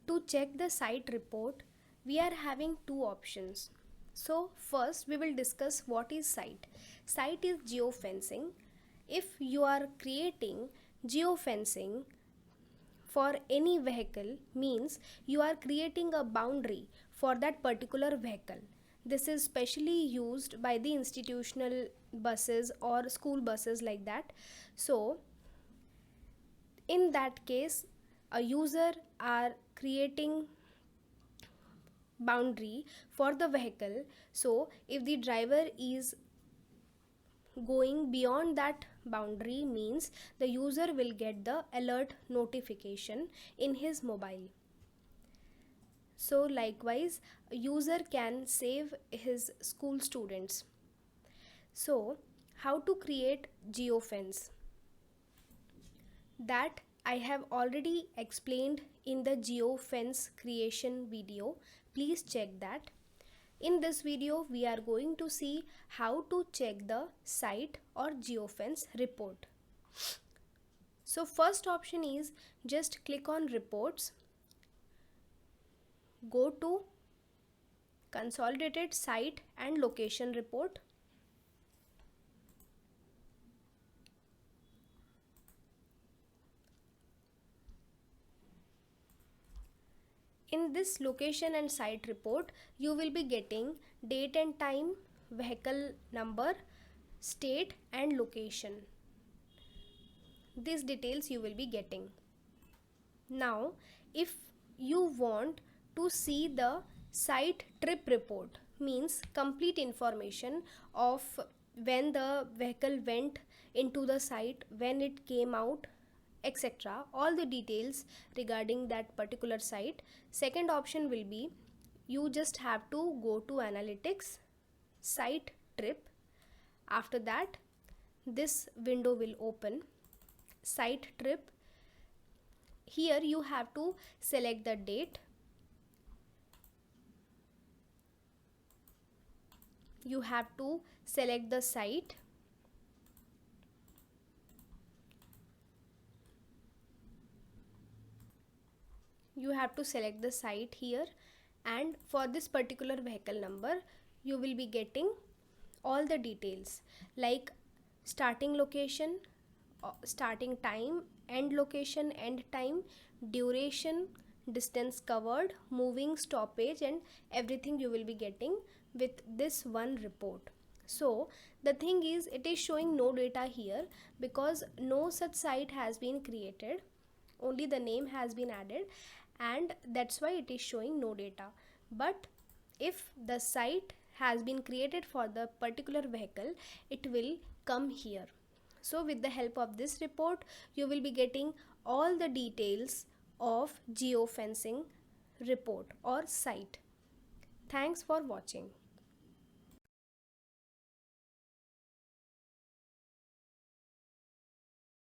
To check the site report, we are having two options. So first we will discuss what is site. Site is geofencing. If you are creating geofencing for any vehicle, means you are creating a boundary for that particular vehicle. This is specially used by the institutional buses or school buses like that. So in that case, a user are creating boundary for the vehicle. So if the driver is going beyond that boundary, means the user will get the alert notification in his mobile. So likewise, a user can save his school students. So how to create geofence? That I have already explained in the geofence creation video. Please check that. In this video, we are going to see how to check the site or geofence report. So first option is just click on reports, go to consolidated site and location report. In this location and site report, you will be getting date and time, vehicle number, state and location. These details you will be getting. Now, if you want to see the site trip report, means complete information of when the vehicle went into the site, when it came out, etc., all the details regarding that particular site. Second option will be, you just have to go to analytics, site trip. After that, this window will open, site trip. Here you have to select the date, you have to select the site, you have to select the site here, and for this particular vehicle number you will be getting all the details like starting location, starting time, end location, end time, duration, distance covered, moving stoppage, and everything you will be getting with this one report. So the thing is, it is showing no data here because no such site has been created, only the name has been added, and that's why it is showing no data. But if the site has been created for the particular vehicle, it will come here. So with the help of this report, you will be getting all the details of geofencing report or site. Thanks for watching.